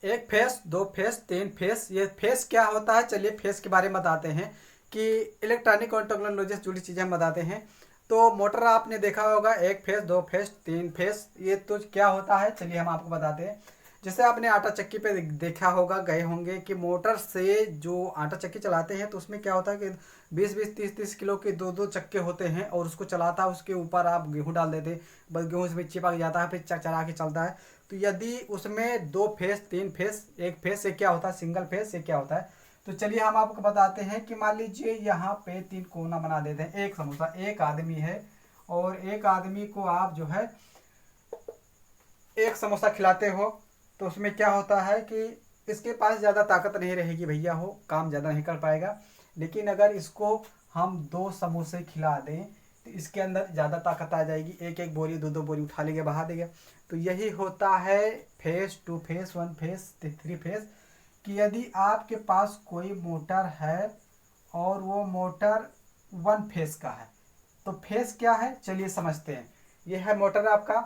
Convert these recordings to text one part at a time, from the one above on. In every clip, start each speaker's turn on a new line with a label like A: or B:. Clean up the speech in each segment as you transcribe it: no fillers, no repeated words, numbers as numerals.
A: एक फेस, दो फेस, तीन फेस। ये फेस क्या होता है, चलिए फेस के बारे में बताते हैं कि इलेक्ट्रॉनिक और टेक्नोलॉजी से जुड़ी चीज़ें हम बताते हैं। तो मोटर आपने देखा होगा, एक फेस, दो फेस, तीन फेस। ये तो क्या होता है, चलिए हम आपको बताते हैं। जैसे आपने आटा चक्की पे देखा होगा, गए होंगे कि मोटर से जो आटा चक्की चलाते हैं तो उसमें क्या होता है कि 20-20, 30-30 किलो के दो दो चक्के होते हैं और उसको चलाता है। उसके ऊपर आप गेहूँ डाल देते हैं, बस गेहूँ उसमें चिपक जाता है, फिर चला के चलता है। तो यदि उसमें दो फेस, तीन फेस, एक फेस से क्या होता है, सिंगल फेस से क्या होता है। तो चलिए हम आपको बताते हैं कि मान लीजिए यहाँ पे तीन कोना बना देते हैं। एक समोसा, एक आदमी है और एक आदमी को आप जो है एक समोसा खिलाते हो, तो उसमें क्या होता है कि इसके पास ज़्यादा ताकत नहीं रहेगी भैया, हो काम ज़्यादा नहीं कर पाएगा। लेकिन अगर इसको हम दो समोसे खिला दें तो इसके अंदर ज़्यादा ताकत आ जाएगी, एक एक बोरी, दो दो बोरी उठा लेगा, बहा देगा। तो यही होता है phase to phase, one phase, three phase. कि यदि आपके पास कोई मोटर है और वो मोटर वन फेस का है, तो फेस क्या है चलिए समझते हैं। ये है मोटर आपका,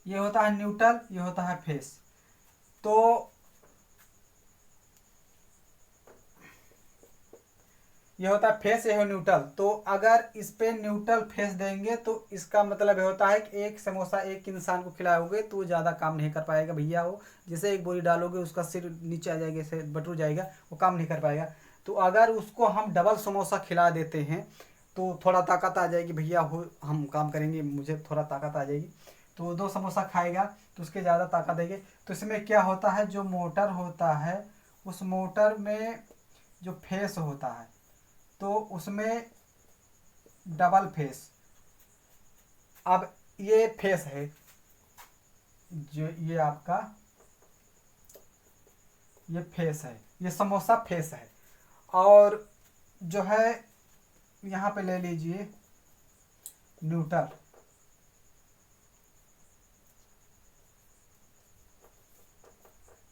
A: ये होता है न्यूट्रल, ये होता है फेस। तो ये होता है फेस, ये है न्यूट्रल। तो अगर इस पे न्यूट्रल फेस देंगे तो इसका मतलब ये होता है कि एक समोसा एक इंसान को खिलाओगे तो वो ज़्यादा काम नहीं कर पाएगा भैया। हो जैसे एक बोरी डालोगे उसका सिर नीचे आ जाएगा, ऐसे बटूर जाएगा, वो काम नहीं कर पाएगा। तो अगर उसको हम डबल समोसा खिला देते हैं तो थोड़ा ताकत आ जाएगी भैया, हो हम काम करेंगे, मुझे थोड़ा ताकत आ जाएगी। तो दो समोसा खाएगा तो उसके ज़्यादा ताकत देंगे। तो इसमें क्या होता है, जो मोटर होता है उस मोटर में जो फेस होता है तो उसमें डबल फेस। अब ये फेस है, जो ये आपका ये फेस है, ये समोसा फेस है। और जो है यहाँ पे ले लीजिए न्यूट्रल।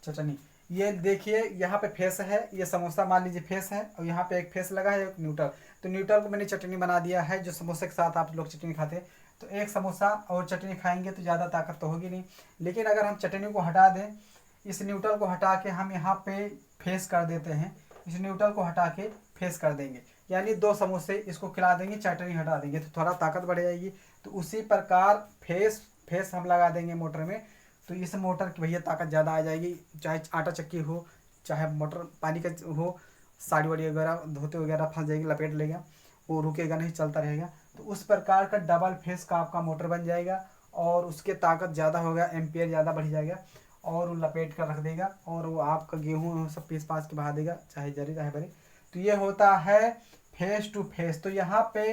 A: चटनी, ये देखिए यहाँ पे फेस है, ये समोसा मान लीजिए फेस है और यहाँ पे एक फेस लगा है, एक न्यूट्रल। तो न्यूट्रल को मैंने चटनी बना दिया है, जो समोसे के साथ आप लोग चटनी खाते हैं। तो एक समोसा और चटनी खाएंगे तो ज़्यादा ताकत तो होगी नहीं। लेकिन अगर हम चटनी को हटा दें, इस न्यूट्रल को हटा के हम यहाँ पे फेस कर देते हैं, इस न्यूट्रल को हटा के फेस कर देंगे, यानी दो समोसे इसको खिला देंगे, चटनी हटा देंगे तो थोड़ा ताकत बढ़ जाएगी। तो उसी प्रकार फेस फेस हम लगा देंगे मोटर में, तो इस मोटर की भैया ताकत ज़्यादा आ जाएगी। चाहे आटा चक्की हो, चाहे मोटर पानी का हो, साड़ी वाड़ी वगैरह धोते वगैरह फंस जाएगी, लपेट लेगा, वो रुकेगा नहीं, चलता रहेगा। तो उस प्रकार का डबल फेस का आपका मोटर बन जाएगा और उसके ताकत ज़्यादा होगा, एम्पियर ज़्यादा बढ़ जाएगा और वो लपेट कर रख देगा और वो आपका गेहूँ सब पीस पास के बहा देगा, चाहे जरे चाहे बरे। तो ये होता है फेस टू फेस। तो यहाँ पे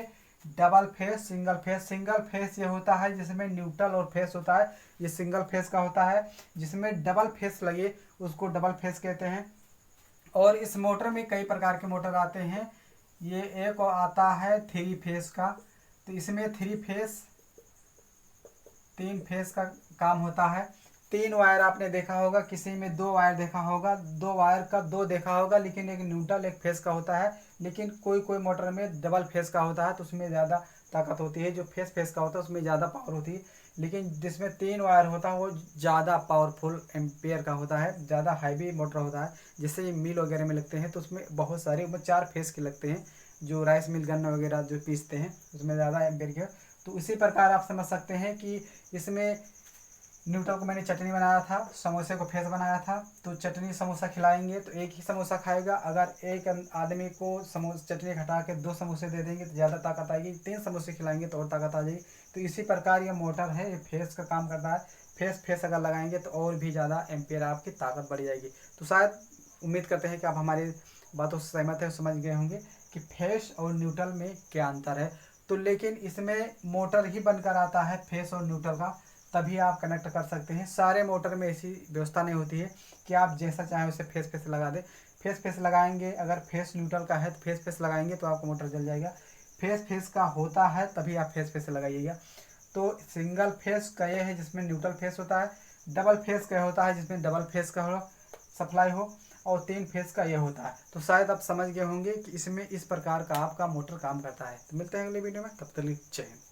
A: double face, single phase. Single phase ये होता है जिसमें न्यूट्रल और फेस होता है, ये सिंगल फेस का होता है। जिसमें डबल फेस लगे उसको डबल फेस कहते हैं। और इस मोटर में कई प्रकार के मोटर आते हैं। ये एक आता है थ्री फेस का, तो इसमें थ्री फेस, तीन फेस का काम होता है। तीन वायर आपने देखा होगा, किसी में दो वायर देखा होगा, दो वायर का दो देखा होगा, लेकिन एक न्यूट्रल एक फेस का होता है। लेकिन कोई कोई मोटर में डबल फेस का होता है तो उसमें ज़्यादा ताकत होती है। जो फेस फेस का होता है उसमें ज़्यादा पावर होती है। लेकिन जिसमें तीन वायर होता है वो ज़्यादा पावरफुल एम्पेयर का होता है, ज़्यादा हैवी मोटर होता है। जैसे ये मिल वगैरह में लगते हैं तो उसमें बहुत सारे, उसमें चार फेस के लगते हैं। जो राइस मिल गन्ना वगैरह जो पीसते हैं उसमें ज़्यादा एम्पेयर के। तो इसी प्रकार आप समझ सकते हैं कि इसमें न्यूट्रल को मैंने चटनी बनाया था, समोसे को फेस बनाया था। तो चटनी समोसा खिलाएंगे तो एक ही समोसा खाएगा। अगर एक आदमी को चटनी हटा के दो समोसे दे देंगे तो ज़्यादा ताकत आएगी, तीन समोसे खिलाएंगे तो और ताकत आ जाएगी। तो इसी प्रकार ये मोटर है, ये फेस का काम करता है। फेस फेस अगर लगाएंगे तो और भी ज़्यादा एम्पेयर आपकी ताकत बढ़ जाएगी। तो शायद उम्मीद करते हैं कि आप हमारी बातों से सहमत है, समझ गए होंगे कि फेस और न्यूट्रल में क्या अंतर है। तो लेकिन इसमें मोटर ही बनकर आता है फेस और न्यूट्रल का, तभी आप कनेक्ट कर सकते हैं। सारे मोटर में ऐसी व्यवस्था नहीं होती है कि आप जैसा चाहें उसे फेस फेस लगा दें। फेस फेस लगाएंगे, अगर फेस न्यूट्रल का है तो फेस फेस लगाएंगे तो आपका मोटर जल जाएगा। फेस फेस का होता है तभी आप फेस फेस लगाइएगा। तो सिंगल फेस का ये है जिसमें न्यूट्रल फेस होता है, डबल फेस का होता है जिसमें डबल फेस का हो सप्लाई हो, और तीन फेस का ये होता है। तो शायद आप समझ गए होंगे कि इसमें इस प्रकार का आपका मोटर काम करता है। तो मिलते हैं अगले वीडियो में, तब तक जय हिंद।